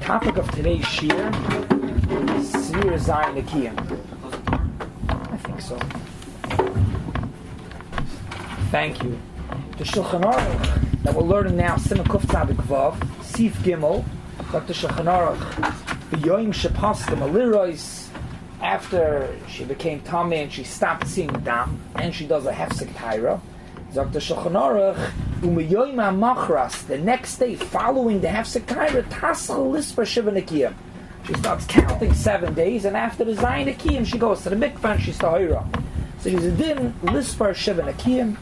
topic of today's shir is SHIVOH Nekiyim. I think so. Thank you. The Shulchan Aruch that we're learning now, Siman Kuf Tzadik Vav, Sif Gimel, Dr. Shulchan Aruch, B'yoyim Shepaskim Alirois, after she became Tameh and she stopped seeing Dam, and she does a Hefsek Taira, Dr. Shulchan Aruch, U'miyoyim HaMachras, the next day following the Hefsek Taira, Taschel Lisper SHIVOH Nekiyim. She starts counting 7 days, and after the Zayin Nekiyim, she goes to the mikvah and she's Tahira. So she's a din Lisper SHIVOH Nekiyim.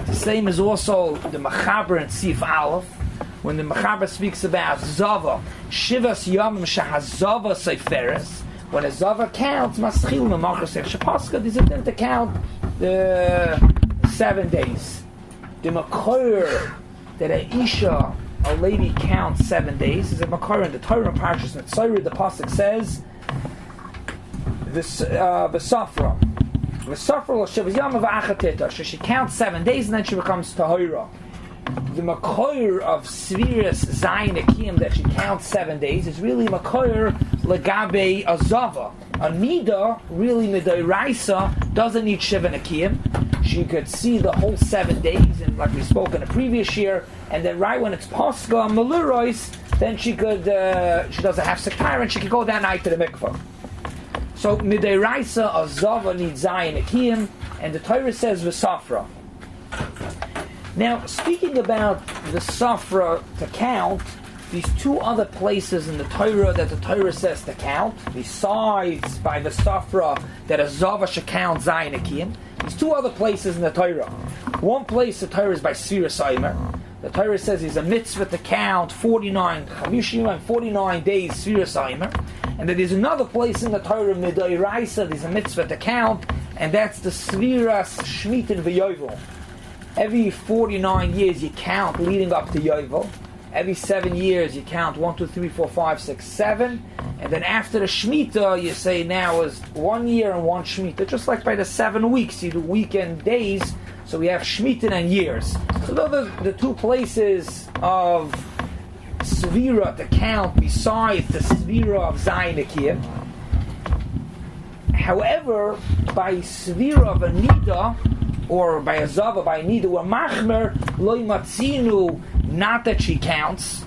The same is also the Mechaber in Sif Aleph, when the Mechaber speaks about Zava, Shivas Yamim Shahazava Seiferes, when a Zava counts, Maschil Memachas Shapaska, there's a din to count the 7 days. The Makor, that a Isha, a lady, counts 7 days, is a Makor in the Torah Parshas Mitzayir. The pasuk says, V'safra. So she counts 7 days and then she becomes Tahira. The Makoyer of Sviras Zayin Nekiyim that she counts 7 days is really Makoyer Legabe Azava. A Nida, really Midairaisa, doesn't need SHIVOH Nekiyim. She could see the whole 7 days, and like we spoke in the previous year, and then right when it's Pascha, Malurois, then she could, she does a Hefsek Taira and she could go that night to the mikvah. So Midairaisa Azava needs Zayin Nekiyim, and the Torah says V'safra. Now, speaking about the Safra to count, these two other places in the Torah that the Torah says to count, besides by the Safra that Azava should count Zayin Nekiyim, these two other places in the Torah. One place the Torah is by SHIVOH Nekiyim. The Torah says there's a mitzvah to count 49 Chamishim and 49 days SHIVOH Nekiyim. And then there's another place in the Torah, Midairaisa, there's a mitzvah to count, and that's the Sviras Shmitin V'Yovel. Every 49 years you count leading up to Yovel. Every 7 years you count 1, 2, 3, 4, 5, 6, 7. And then after the Shemitah, you say now is 1 year and 1 Shemitah. Just like by the 7 weeks, you do weekend days. So we have Shemitah and years. So those are the two places of Svira to count besides the Svira of Zayin Nekiyim. However, by Svira of a Nida, or by a Zava, by a Nida, or Machmer, Loi Matzinu, not that she counts,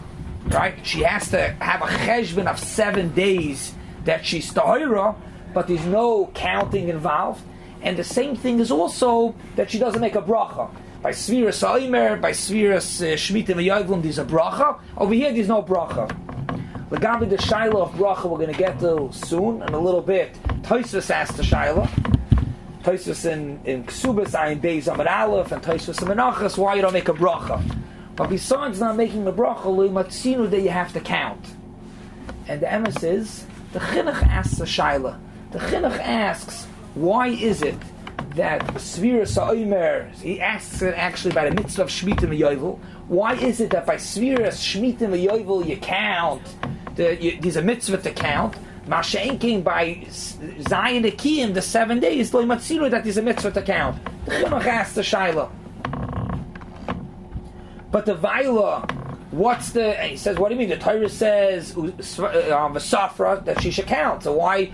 right? She has to have a cheshbon of 7 days that she's Tahira, but there's no counting involved. And the same thing is also that she doesn't make a bracha. By Sviras Aimer, by Sviras Shemitah V'Yovel, there's a bracha. Over here, there's no bracha. Legabi the Shaila of bracha, we're going to get to soon, in a little bit. Tosfos asked the Shaila. Tosfos in Ksubas, Ayin Beis Amud Aleph, and Tosfos in Menachos, why you don't make a bracha. But besides not making a bracha, Matzinu, that you have to count. And the emes is, the Chinuch asks the Shaila. The Chinuch asks, why is it that Sviras Ha'omer, he asks it actually by the mitzvah of Shemitah V'Yovel, why is it that by Sviras Shemitah V'Yovel you count, there's a mitzvah to count, Masha'enkin by Zayin Nekiyim, the 7 days, Lo Matzinu, that there's a mitzvah to count. The Chinuch asks the Shaila. But the Vaila, he says, what do you mean? The Torah says V'safra, that she should count. So why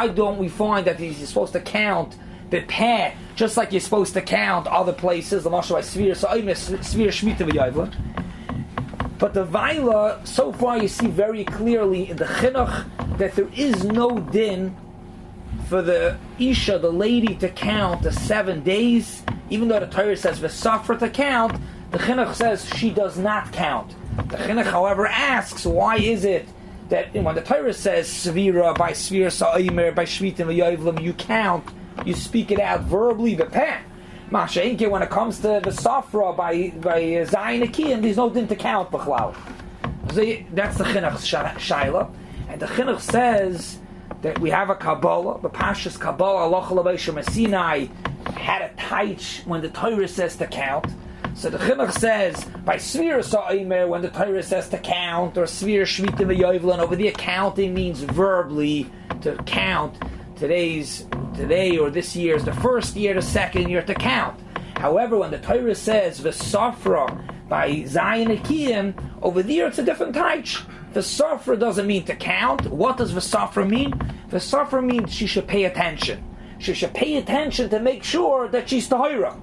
don't we find that he's supposed to count the peh, just like you're supposed to count other places, the Mashal by Sviras Shemitah V'Yovel? But the Vaila, so far you see very clearly in the Chinuch that there is no din for the Isha, the lady, to count the 7 days, even though the Torah says V'safra to count. The Chinuch says she does not count. The Chinuch, however, asks, why is it that when the Torah says Svira, by Sviras Ha'omer, by Shemitah V'Yovel, you count, you speak it out verbally, the peh. Masha'enke, when it comes to the Safra, by Zayin Nekiyim, there's no din to count b'chlal. So that's the Chinuch's Shaila. And the Chinuch says that we have a Kabbalah, the Pashas Kabbalah, Allah L'Beisham Sinai, had a taich when the Torah says to count. So the Chinuch says, by Sviras Ha'omer, when the Torah says to count, or Sviras Shemitah V'Yovel, and over there counting means verbally to count. Today or this year is the first year, the second year to count. However, when the Torah says V'safra, By Zayin Nekiyim, over there it's a different type. V'safra doesn't mean to count. What does V'safra mean? V'safra means she should pay attention. She should pay attention to make sure that she's Tahira.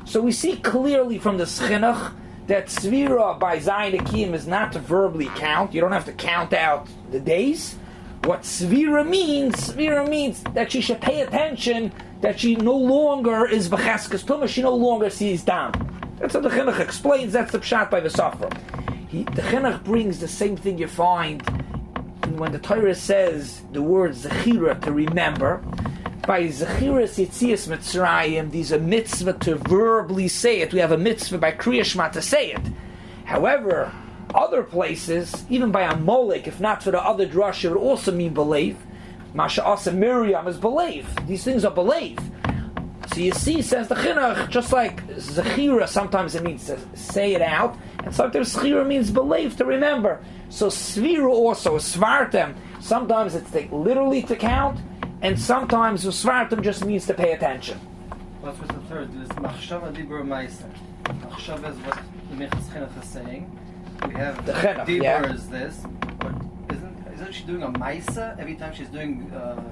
So we see clearly from the Chinuch that Svira by Zayin Nekiyim is not to verbally count. You don't have to count out the days. What Svira means that she should pay attention, that she no longer is B'cheskes Tumah, she no longer sees Dam. That's what the Chinuch explains. That's the pshat by the Safra. The Chinuch brings the same thing you find when the Torah says the word Zechira, to remember. By Zechiras Yitzias Mitzrayim, there's a mitzvah to verbally say it. We have a mitzvah by Kriya Shema to say it. However, other places, even by a Molek, if not for the other drush, it would also mean believe. Masha Asa Miriam is believe. These things are believe. So you see, says the Chinuch, just like Zechira, sometimes it means to say it out, and sometimes Zechira means believe, to remember. So Svira also, Svartem, sometimes it's literally to count, and sometimes Svartem just means to pay attention. What's with the third? This Machshava Dibur Meiser. Machshava is what the Mechas Chinuch is saying. We have the Chinuch, Dibur yeah. is this, but isn't she doing a Meiser every time she's doing a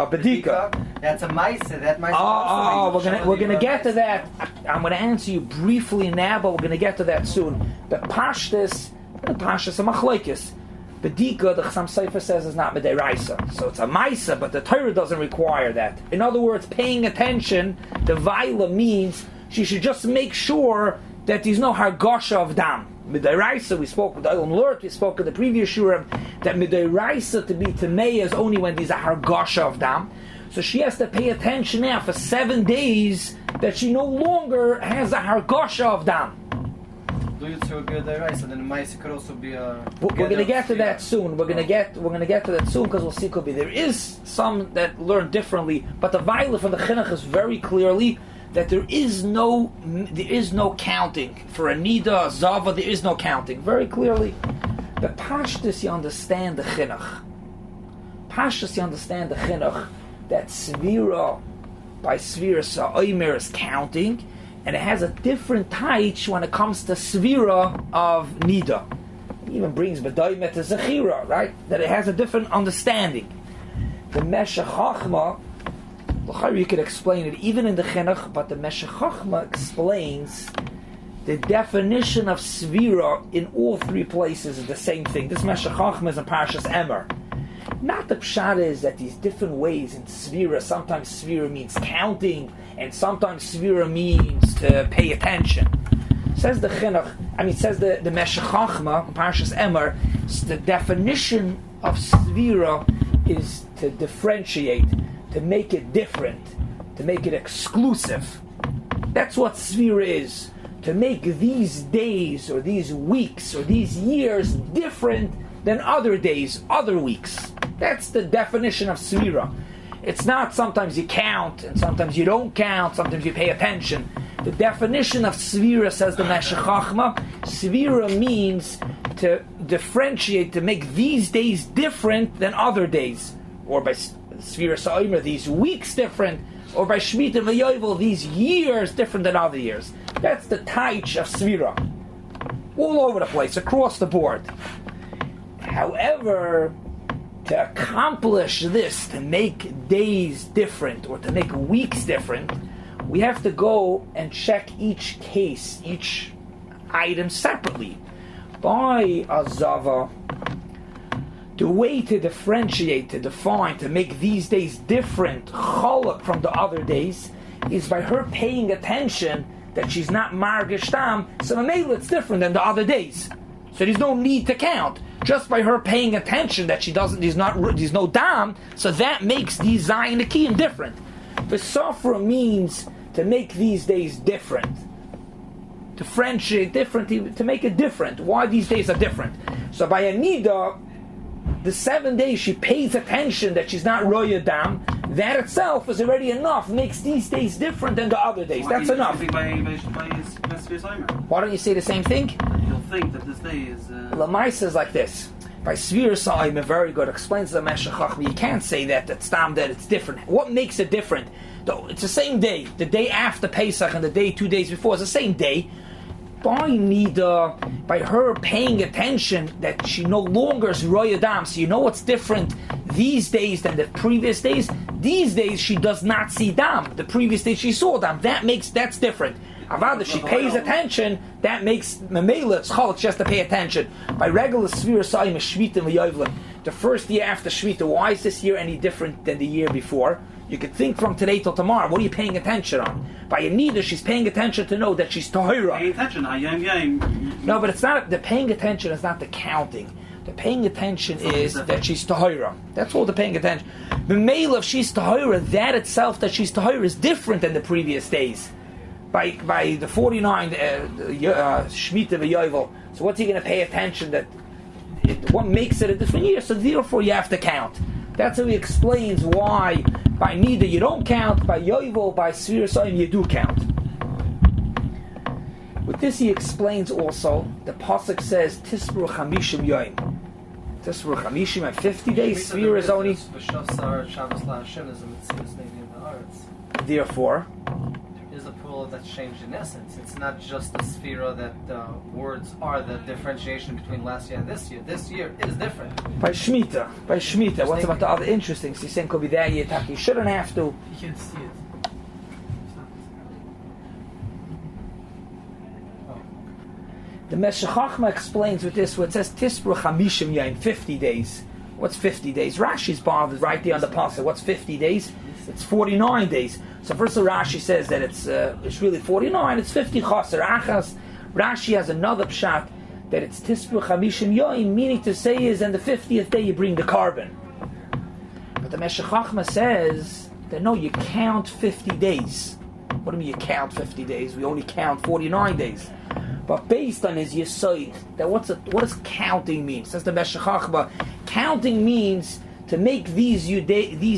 Bedika? That's a Meiser. That Meiser. We're gonna get to that. I'm gonna answer you briefly now, but we're gonna get to that soon. But Pashtus a Machlokes. Bedika, the Chassam Sofer says, is not Midiraisa. So it's a Maisa, but the Torah doesn't require that. In other words, paying attention, the Vaila means she should just make sure that there's no Hargosha of Dam. Midiraisa, we spoke with Olam Lurt, we spoke in the previous Shurim, that Midiraisa to be Tamei is only when there's a Hargosha of Dam. So she has to pay attention now for 7 days that she no longer has a Hargosha of Dam. Do you to a good so then the Maisa could also be a. We're going to get to that soon. We're going to get to that soon because we'll see. Could be there is some that learn differently, but the Vaila from the Chinuch is very clearly that there is no counting for a Nida, a Zava. There is no counting very clearly. But Pashtus, you understand the Chinuch. Pashtus, you understand the Chinuch that Svira by Svira Sa'omer is counting. And it has a different taich when it comes to Svira of Nida. It even brings B'daimet to Zechira, right? That it has a different understanding. The Meshech Chochma, you could explain it even in the Chinuch, but the Meshech Chochma explains the definition of Svira in all three places is the same thing. This Meshech Chochma is in Parshas Emor. Not the pshat is that these different ways in Svira, sometimes Svira means counting, and sometimes Svira means to pay attention. Says the Chinuch, says the Meshech Chochma, in Parshas Emor, the definition of Svira is to differentiate, to make it different, to make it exclusive. That's what Svira is. To make these days, or these weeks, or these years different than other days, other weeks. That's the definition of Svira. It's not sometimes you count, and sometimes you don't count, sometimes you pay attention. The definition of Svira, says the Meshech Chochma, Svira means to differentiate, to make these days different than other days. Or by Svira Sa'omer, these weeks different, or by Shemitah V'Yovel, these years different than other years. That's the taich of Svira. All over the place, across the board. However, to accomplish this, to make days different or to make weeks different, we have to go and check each case, each item separately. By Azava, the way to differentiate, to define, to make these days different, cholak from the other days, is by her paying attention that she's not margish dam, so maybe it's different than the other days. So there's no need to count. Just by her paying attention that there's no dam, so that makes these Zayin Nekiyim different. V'safra means to make these days different, differentiate different, to make it different. Why these days are different? So by a Nida, the 7 days she pays attention that she's not Roya Dam, that itself is already enough, makes these days different than the other days. That's enough. Why don't you say the same thing? You'll think that this day is... Lamaisa is like this. By Svir Sa'im, very good, explains the Meshech Chachma, you can't say that it's different. What makes it different? It's the same day. The day after Pesach and the day 2 days before is the same day. By her paying attention that she no longer is Roya Dam, so you know what's different these days than the previous days. These days she does not see Dam. The previous days she saw Dam. That's different. Avad, if she pays attention, that makes Memela, it's Chalak, she has to pay attention. By regular Svir Sa'im is Shvita V'Yovlim. The first year after Shvita, why is this year any different than the year before? You could think from today till tomorrow, what are you paying attention on? By Anida, she's paying attention to know that she's Tahira. Paying attention, No, but it's not, the paying attention is not the counting. The paying attention is that she's Tahira. That's all the paying attention. Memela, if she's Tahira, that itself, that she's Tahira, is different than the previous days. By the 49 Shemitah V'Yovel. So what's he going to pay attention what makes it a different year? So therefore you have to count. That's how he explains why by Nida you don't count, by Yovel, by Svir Sa'im you do count. With this he explains also, the Pasuk says Tisru Chamishim Yoim. Tisru Chamishim at 50 days, Svir is only... Therefore... is a plural that's changed in essence. It's not just the sphera that words are the differentiation between last year and this year. This year is different. By Shemitah. What's about the other interesting? So he's saying could be that year. You shouldn't have to. You can't see it. The Meshech Chachma explains with this, where it says Tispru Chamishim Yain, 50 days. What's 50 days? Rashi's bothered right there on the pasuk. What's 50 days? It's 49 days. So first of all, Rashi says that it's really 49. It's 50 chaser achas. Rashi has another pshat that it's Tispru Chamishim Yain, meaning to say is on the 50th day you bring the carbon. But the Meshech Chachma says that no, you count 50 days. What do you mean you count 50 days? We only count 49 days. But based on his Yesod, that what does counting mean? Says the Meshech Chachma, counting means to make these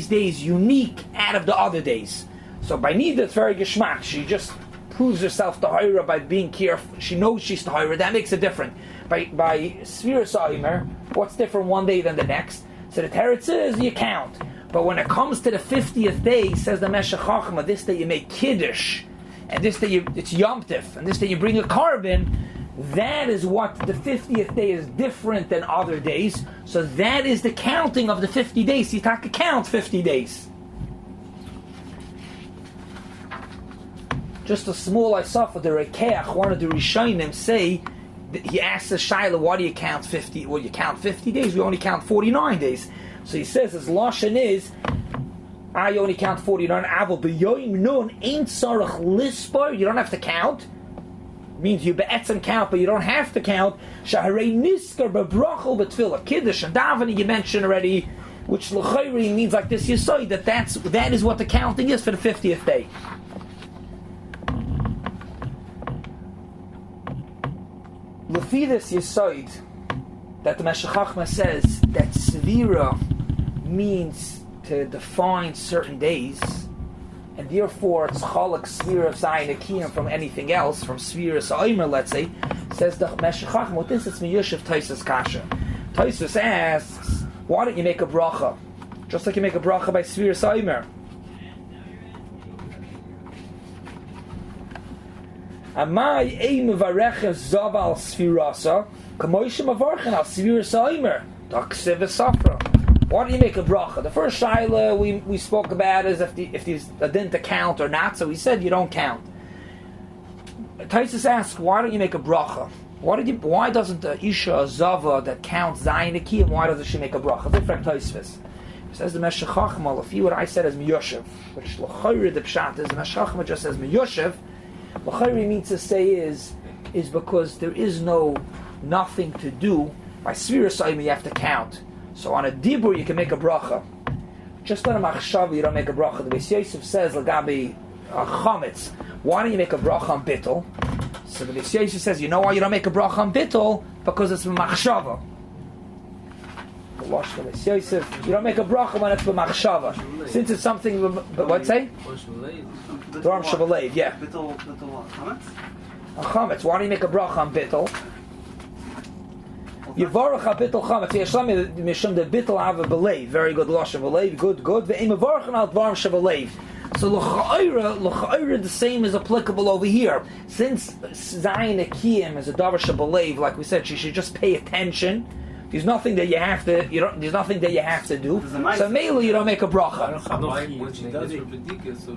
days unique out of the other days. So by Nida it's very geschmack. She just proves herself Tahira by being careful. She knows she's Tahira. That makes it different. By Svira Sa'imer, what's different one day than the next? So the Teretz is you count. But when it comes to the 50th day, says the Meshech Chachma, this day you make Kiddush, and this day it's Yom Tif, and this day you bring a carbon. That is what the 50th day is different than other days. So that is the counting of the 50 days. You have to count 50 days. Just a small Isaf of the Rekeach, one of the Rishonim say, he asks the Shaila, why do you count 50? Well, you count 50 days, we only count 49 days. So he says his Lashon is, I only count 49. Aval b'yoyim nun ain't sarach lispar. You don't have to count. Means you be'etzem count, but you don't have to count. Shaharei niskar bebrachol betfilah kiddush and davening you mentioned already, which l'chayri means like this. You say that is what the counting is for the 50th day. Lefi this Yesod that the Meshech Chachma says that Svira means to define certain days, and therefore it's Chalak Svira of Zion Nekiyim from anything else, from Svira Sa'imer, let's say, says the Meshech Chachma, what this is Miyushiv Taisus Kasha. Taisus asks, why don't you make a bracha? Just like you make a bracha by Svira Sa'imer. Amai ei mevarecha zav al sfirasa, kamoisha mavarchen al svira sa'imer, taksiv esafra. Why don't you make a bracha? The first shaila we spoke about is if there's a din to count or not, so we said you don't count. Taisus asks, why don't you make a bracha? Why doesn't the Isha Zava that counts Zayin Nekiyim, why doesn't she make a bracha? Different Taisvis. Says the Meshech Chachma, if you what I said as Miyoshev, which l'chayri the pshat is, the Meshech Chachma just says Miyoshev, l'chayri means to say is because there is nothing to do. By Svira Sa'imer you have to count. So on a Dibur you can make a bracha. Just on a Machshava you don't make a bracha. The Beis Yosef says, L'gabi Chametz, why don't you make a bracha on Bittul? So the Beis Yosef says, you know why you don't make a bracha on Bittul? Because it's Machshava. The Wash the Beis Yosef, you don't make a bracha when it's Machshava. Since it's something, but what'd say? Dorm Shabalev, yeah. Bittul Chametz? On Chametz, why don't you make a bracha on Bittul? Yivarach habitul chametz. Yeshlami mishum de bitul ava belev. Very good lashon belev. Good. Ve'im yivarachan al dvarim shebelev. So l'cha'ira, the same is applicable over here. Since Zayin Nekiyim is a davar shebelev, like we said, she should just pay attention. There's nothing that you have to. There's nothing that you have to do. So mainly you don't make a bracha. When she does her bedika, so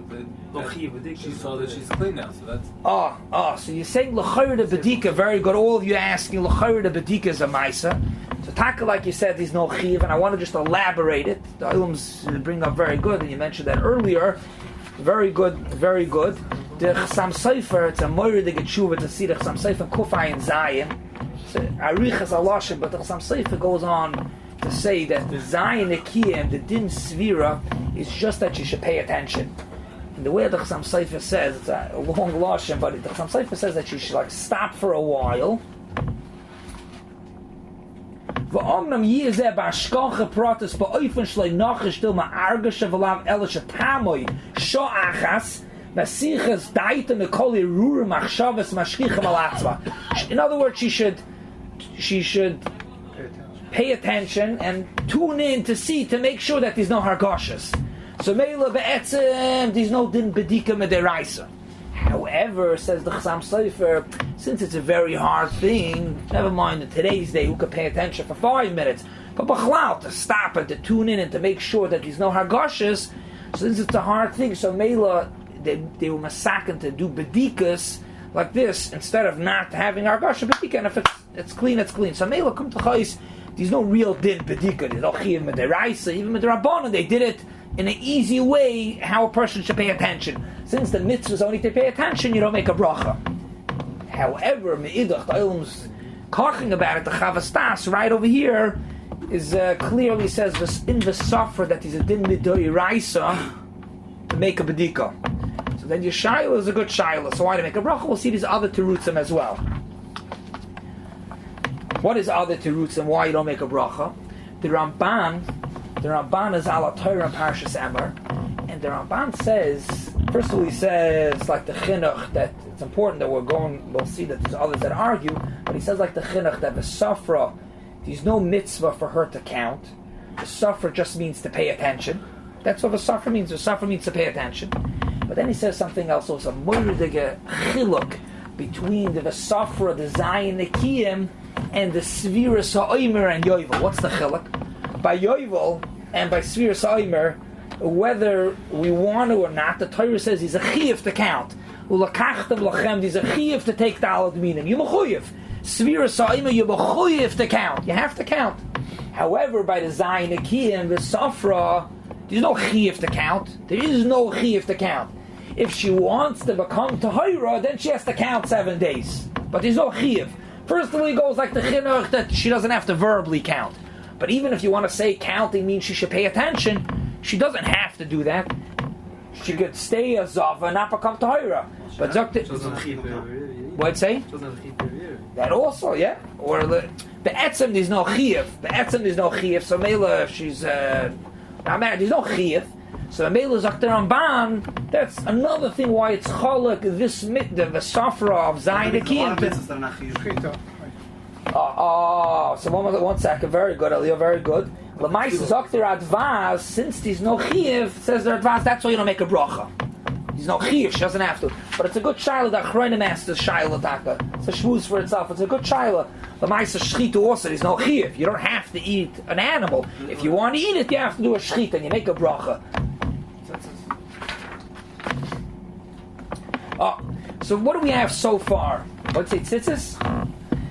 that she saw that she's clean now. So that's. So you're saying l'chayr the bedika. Very good. All of you asking l'chayr the bedika is a ma'isa. So taka, like you said, there's no chiv, and I want to just elaborate it. The ilums bring up very good, and you mentioned that earlier. Very good. The Chasam Sofer, it's a moira de getshuva to see the Chasam Sofer Kufay and Zayin. Arichas Alashim, but the Chasam Sofer goes on to say that the Zayin Nekiyim, the Din Svira, is just that you should pay attention. And the way the Chasam Sofer says, it's a long Lashim, but the Chasam Sofer says that you should like stop for a while. V'omnam yizeh b'ashkoche pratis ba'oifen shloi nachish dil ma'argashe v'lav elisha tamoy sho'achas masiches daita mekoli rurim achshavas mashkichem alatzva. In other words, she should pay attention and tune in to see, to make sure that there's no hargashas. So meila be'etzem, there's no din bedika mederaisa. However, says the Chasam Sofer, since it's a very hard thing, never mind in today's day who could pay attention for 5 minutes, but b'chlal, to stop and to tune in and to make sure that there's no hargashas, since it's a hard thing, so meila, they were masakin to do bedikas like this instead of not having hargasha bedika, and if it's clean, it's clean. So meila come to chayis, there's no real din bedika, there's no chiyuv mederaisa, even medrabanan, they did it in an easy way how a person should pay attention. Since the mitzvah is only to pay attention, you don't make a bracha. However, me'idach, the ilm's talking about it, the chavastas right over here is clearly says in the suffer that he's a din midoi raisa to make a bedika. So then your shaila is a good shaila. So why to make a bracha? We'll see these other terutzim as well. What is other terutzim? Why you don't make a bracha? The Ramban is ala Torah and Parshas Emor, and the Ramban says, first of all, he says like the chinuch that it's important that we'll see that there's others that argue, but he says like the chinuch that the safra, there's no mitzvah for her to count. The safra just means to pay attention. That's what the safra means. The safra means to pay attention. But then he says something else also, moiridige chiluk between the safra, the Zayin Nekiyim, and the Sviras Ha'omer and Yovel. What's the chiluk? By Yovel and by Sviras Ha'omer, whether we want to or not, the Torah says he's a chiyuv to count. Ulakachtem lachem, he's a chiyuv to take the alad minim. You mechuyev. Sviras Ha'omer, you mechuyev to count. You have to count. However, by the Zayin Nekiyim, the Safra, there's no chiyuv to count. There is no chiyuv to count. If she wants to become tahira, then she has to count 7 days. But there's no chiyuv. First of all, it goes like the chinuch that she doesn't have to verbally count. But even if you want to say counting means she should pay attention, she doesn't have to do that. She could stay a zava and not become tahira. But what'd say? That also, yeah. Or the etzem there's no chiyuv. So mela if she's not married, there's no chiyuv. So mela zakter Ramban. That's another thing why it's chalak this the safra of Zayin Nekiyim. So one second, very good, Aliyah, very good. L'mais zakter advaz, since there's no chiyuv, says the advaz, that's why you don't make a bracha. There's no chiyuv, she doesn't have to. But it's a good shaila that Chronim asks the shaila taka. It's a shmuz for itself. It's a good shaila. L'mais shchitu also, there's no chiyuv. You don't have to eat an animal. If you want to eat it, you have to do a shchit and you make a bracha. So what do we have so far? Let's say tzitzis.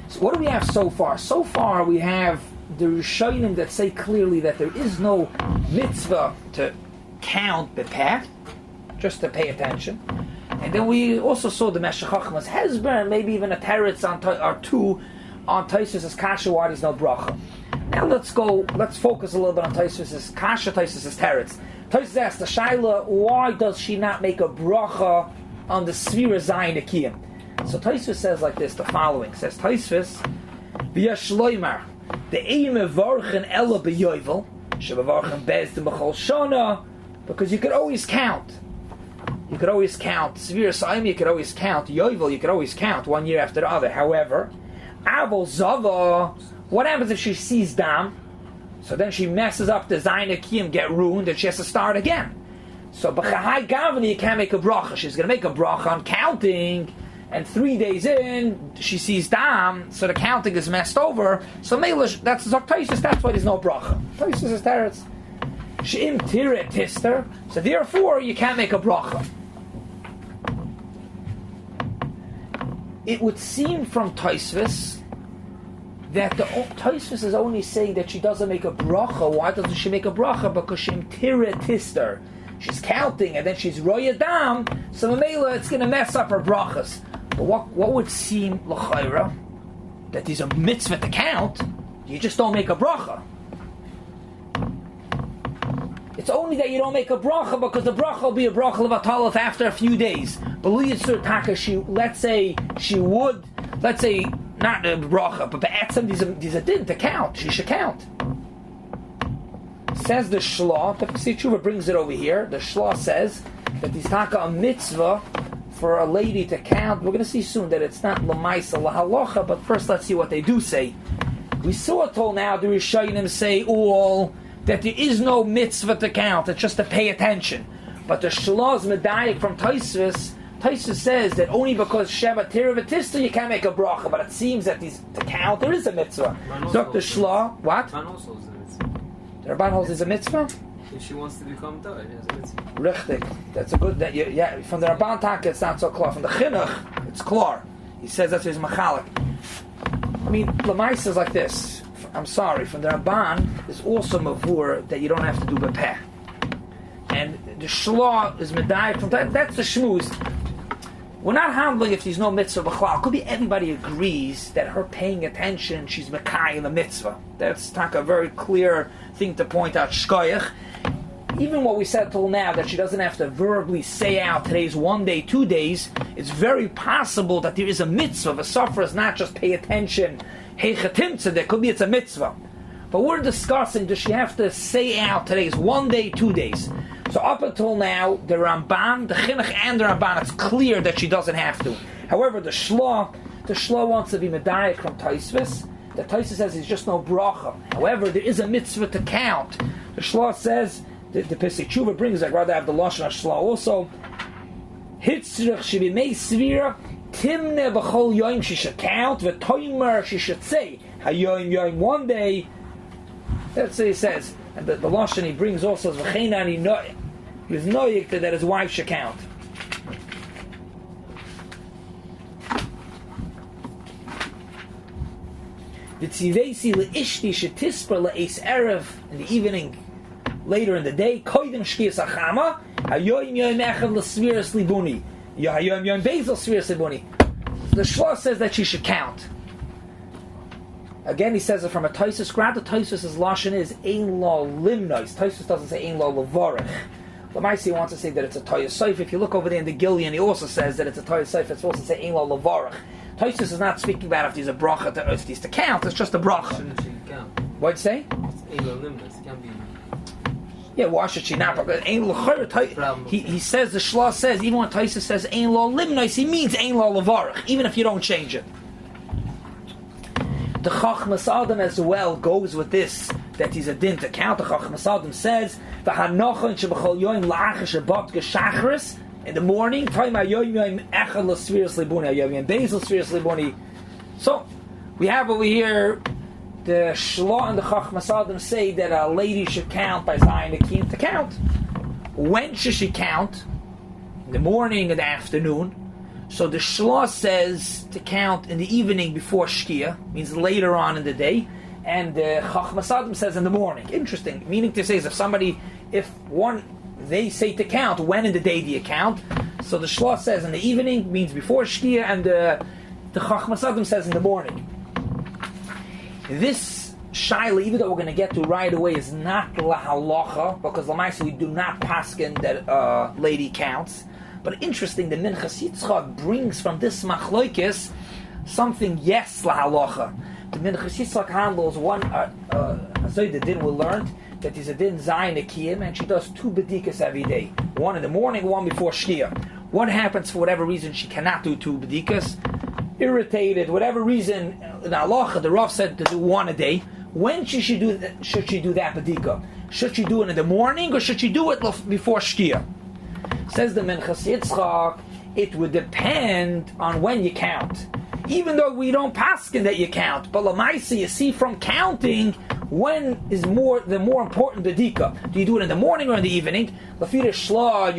So what do we have so far? So far we have the Rishonim that say clearly that there is no mitzvah to count bepeh, just to pay attention. And then we also saw the Meshech Chochmas Hezber, and maybe even a teretz or two on Tosfos' kasha why there's no bracha. Now let's focus a little bit on Tosfos' kasha, Tosfos' teretz. Tosfos asks the shaila, why does she not make a bracha on the Svira Zayin Nekiyim? So Tosfos says like this, the following. Says Tosfos, V'yesh loymar, the ein mevarchen ela b'yovel, shemevarchen bezdin b'chol shana, because you could always count. You could always count. Svira Zayin, you could always count. Yovel, you could always count 1 year after the other. However, Avol Zava, What happens if she sees dam? So then she messes up the Zayin Nekiyim, get ruined, and she has to start again. So b'chahai gavni, you can't make a bracha. She's going to make a bracha on counting, and 3 days in, she sees dam, so the counting is messed over. So Melish, that's Zoktaisis, that's why there's no bracha. Taisis is teretz. She'im tiret tister, so therefore you can't make a bracha. It would seem from Taisvis that the Taisvis is only saying that she doesn't make a bracha. Why doesn't she make a bracha? Because she'im tiret tister. She's counting and then she's roya dam, so Mamela it's going to mess up her brachas. But what would seem l'chayra? That there's a mitzvah to count, you just don't make a bracha. It's only that you don't make a bracha because the bracha will be a bracha levatalef after a few days. But let's say she would, let's say not a bracha, but be'etzem there's a din to count. She should count. Says the Shlah, the Pesach Tshuva brings it over here. The Shlah says that there's taka a mitzvah for a lady to count. We're going to see soon that it's not l'maisa lahalocha, but first let's see what they do say. We saw till now the Rishonim say all that there is no mitzvah to count, it's just to pay attention. But the Shalah's medayik from Taisvis says that only because Sheva Tiravatista you can't make a bracha, but it seems that to count there is a mitzvah. Dr. Shalah, what? The Rabban holds is a mitzvah? If she wants to become Torah, it is a mitzvah. Richtig. That's a good, from the Rabban Taka it's not so clear. From the Chinuch, it's clear. He says that's his machalik. I mean, Lamaisa is like this. I'm sorry, from the Rabban, there's also mavur that you don't have to do bepeh. And the Shlah is medayik from that. That's the shmuz. We're not handling if there's no mitzvah b'chlal. Could be everybody agrees that her paying attention, she's mekai in the mitzvah. That's a very clear thing to point out. Shkoyach. Even what we said till now, that she doesn't have to verbally say out today's 1 day, 2 days, it's very possible that there is a mitzvah. The suffer is not just pay attention. Hey chatimtza, there could be it's a mitzvah. But we're discussing, does she have to say out today's 1 day, 2 days? So up until now, the Ramban, the Chinuch and the Ramban, it's clear that she doesn't have to. However, the Shlah wants to be medayik from Taisvis. The Taisvis says there's just no bracha. However, there is a mitzvah to count. The Shlah says, the Pesach Tshuva brings, I'd rather have the Lashon Shlah also, Hitzrich shebimei svira, timne b'chol yoim, she should count, v'toimer, she should say, hayoim yoim, 1 day. That's what he says. And the Lashon he brings also is v'cheinani, he was noyik that his wife should count. V'tzivesi le'ishti shetisper le'es erev, in the evening, later in the day, koidem shkiyas achama, hayoim yoim echad l'sviras libuni, hayoim yoim bezel sviras libuni. The Shlah says that she should count. Again, he says it from a Taisus. Grab the Taisus' lashon is ein lo limnois. Taisus doesn't say ein lo levorech. Lamaisi wants to say that it's a Tayus Seif. If you look over there in the Gillian, he also says that it's a Tayus Seif. It's supposed to say ein lo levorech. Taisus is not speaking about if there's a bracha, if there's to count. It's just a bracha. Shouldn't she count? What'd you say? It's ein lo limnois. It can't be. Yeah, why should she not? Because he says, the Shlah says, even when Taisus says ein lo limnois, he means ein lo levorech, even if you don't change it. The Chachmas Adam as well goes with this, that he's a din to count. The Chachmas Adam says, "V'hanochan shebachol yoim la'achar shebat geshachris." In the morning, time hayoim yoim echad l'sviras libuni, hayoim yoim bezel sviras libuni. So we have over here the Shlah and the Chachmas Adam say that a lady should count by Zayin Nekiyim to count. When should she count? In the morning and the afternoon. So the Shlah says to count in the evening before Shkia, means later on in the day, and the Chachmas Adam says in the morning. Interesting, meaning to say is they say to count, when in the day do you count? So the Shlah says in the evening, means before Shkia, and the Chachmas Adam says in the morning. This Shaila, even though we're going to get to right away, is not lahalacha, because Lamaisa we do not paskin that lady counts. But interesting, the Minchas Yitzchak brings from this machloikis something yes lahalacha. The Minchas Yitzchak handles one the din we learned that there's a din Zayin Nekiyim, and she does 2 bedikas every day, 1 in the morning, 1 before Shkia. What happens for whatever reason she cannot do 2 bedikas? irritated, whatever reason, in halacha, the Rav said to do one a day. When should she do that bedika? Should she do it in the morning or should she do it before shkia? Says the Minchas Yitzchak, it would depend on when you count. Even though we don't paskin that you count, but lamaisa, you see from counting when is the more important bedika. Do you do it in the morning or in the evening? Lafida shla,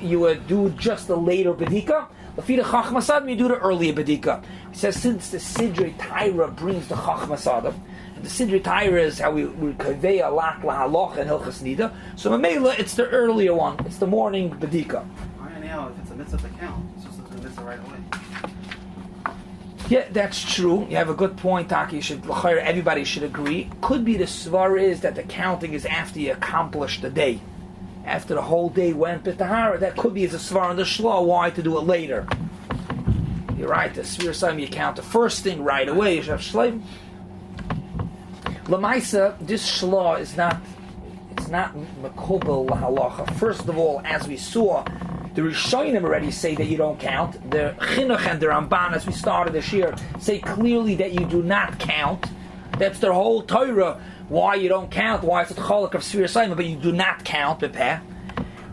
you would do just the later bedika. Lafida chachmasadim, you do the earlier bedika. He says since the Sidrei Taira brings the chachmasadim, and the Sidrei Taira is how we convey a lak lahaloch and hilchas nida. So mamela, it's the earlier one. It's the morning bedika. Now, if it's a mitzvah to count, it's just a mitzvah right away. Yeah, that's true. You have a good point, Taki. Everybody should agree. Could be the svar is that the counting is after you accomplish the day. After the whole day went b'tahara, that could be as a svar on the shlo. Why to do it later? You're right. The svir time you count the first thing right away. You have shleim. Lamaisa, this shlo is not. It's not mekubel lahalacha. First of all, as we saw, the Rishonim already say that you don't count. The Chinuch and the Ramban, as we started this year, say clearly that you do not count. That's their whole Torah. Why you don't count? Why it's a cholak of Sfir Simon, but you do not count b'peh.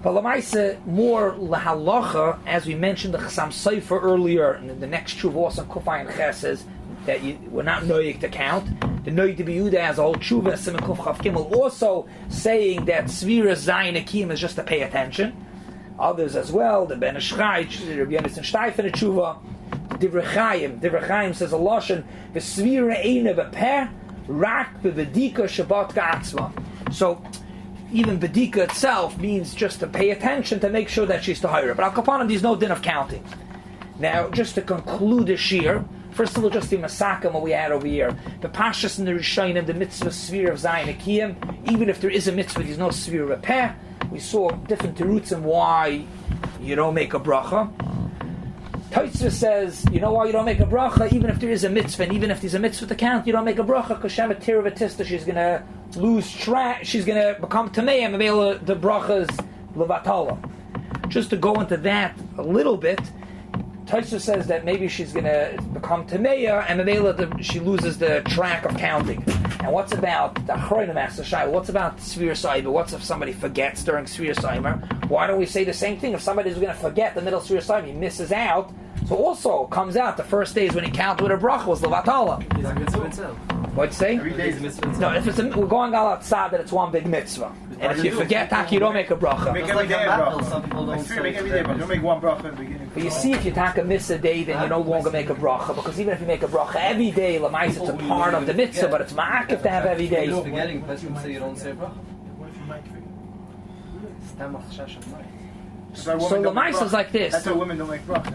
But Lamaisa, more lahalacha, as we mentioned the Chasam Sofer earlier, and the next tshuva also Kufay and Ches says that we're not noyik to count. The noyik to be Yehuda has a whole tshuva, Simon Kuf Chav Gimel, also saying that Svira Zayin Nekiim is just to pay attention. Others as well, the Ben Ishchai, Rabbi Yonason Shteif in the tshuva, Divrei Chaim says a lashon v'svira eina b'peh rak b'vedika shabbat ka'atzma. So even bedika itself means just to pay attention to make sure that she's tahira. But al kapanim, there's no din of counting. Now, just to conclude this year, first of all, just the masakim what we had over here. The pashas in the Rishonim, the mitzvah svir of Zayin Nekiyim, even if there is a mitzvah, there's no svir of b'peh. We saw different terutzim and why you don't make a bracha. Tosfos says, you know why you don't make a bracha? Even if there is a mitzvah, and even if there's a mitzvah to count, you don't make a bracha because Shemet Tiravatista, she's going to lose track, she's going to become Tamei, and the bracha is Levatala. Just to go into that a little bit, Tosfos says that maybe she's going to become Tameya, and she loses the track of counting. And what's about the Achronim Master Shai? What's about Svir Saiba? What's if somebody forgets during Svir Saimer? Why don't we say the same thing? If somebody's going to forget the middle Svir Saimer, he misses out. So also comes out the first days when he counted with a bracha was Levatala. What'd you say? Every day is a mitzvah. No, if we're going all outside that it's one big mitzvah. And if you forget, you don't make a bracha. Make Just every like day a a battle, bracha. some people don't say Make every day, but don't make one bracha in the beginning. But you see, if you miss a day, then you no longer make a bracha. Because even if you make a bracha every day, Lamais, it's a part of the mitzvah, but it's ma'akif to have every day. You're forgetting, but you say you don't say bracha. What if you might forget? So Lamais is like this. That's why women don't make bracha.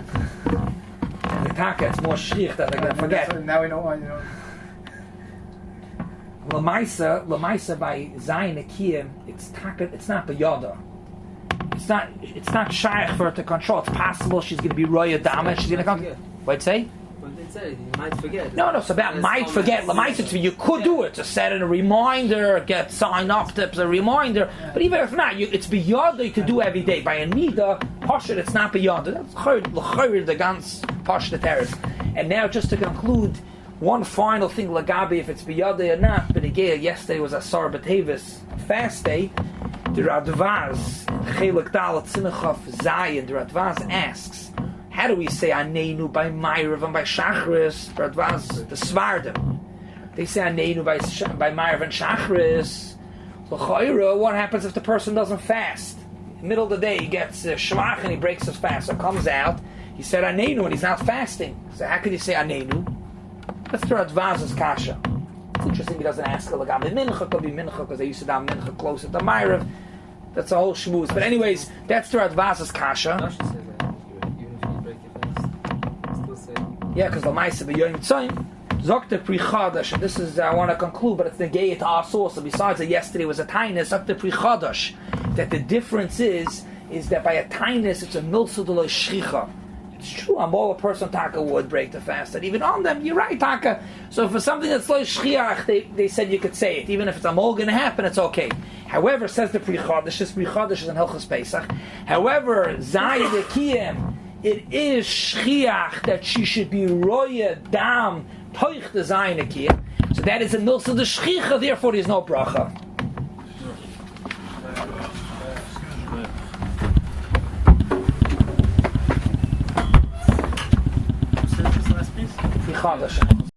The taka, it's more shich that they're going to forget. Now we know why, you know. Lamaisa by Zayin Nekiyim, it's not b'yada. It's not shaykh for her to control. It's possible she's going to be roya dama. She's going to come. What'd say? But they say you might forget. No, it's about might forget. Lamaisa, you could do it to set in a reminder, get signed up to a reminder. But even if not, it's b'yada. You could do every day. By a nida, pashut, it's not b'yada. That's l'chayr the gans pashut teres. And now, just to conclude. One final thing, Lagabi, if it's biyadeh or not, but again, yesterday was Asar B'Tevis, fast day. The Radvaz, Chelik Dalet Simchov Zayin, the Radvaz asks, how do we say Aneinu by Ma'ariv and by Shachris? The Radvaz, the Svardim. They say Aneinu by Ma'ariv and Shachris. L'chayra, what happens if the person doesn't fast? In the middle of the day, he gets Shemach and he breaks his fast. So comes out, he said Aneinu and he's not fasting. So how could you say Aneinu? That's the Radvaz's kasha. It's interesting he doesn't ask Lagam. Mincha could be Mincha because they used to down Mincha closer to Ma'ariv. That's a whole shmooze. But anyways, that's the Radvaz's kasha. Rashi says that even if you break your fast, still say. Yeah, because the Ma'aseh b'Yom Tzayim Zokte Pri Chadash, and this is I want to conclude, but it's the gay to our source. So besides that, yesterday was a tainus Zokte Pri Chadash. That the difference is that by a tainus it's a milsa de lo shricha. It's true, a person taka would break the fast, and even on them, you're right, taka. So for something that's like shchiach, they said you could say it, even if it's amol going to happen, it's okay. However, says the Pri Chadash, this Pri Chadash is in Hilchos Pesach. However, Zayin Nekiyim, it is shchiach that she should be roya dam toich the zayin nekiyim. So that is a milsa the shchicha. Therefore, there is no bracha. What's this last piece? Chadash.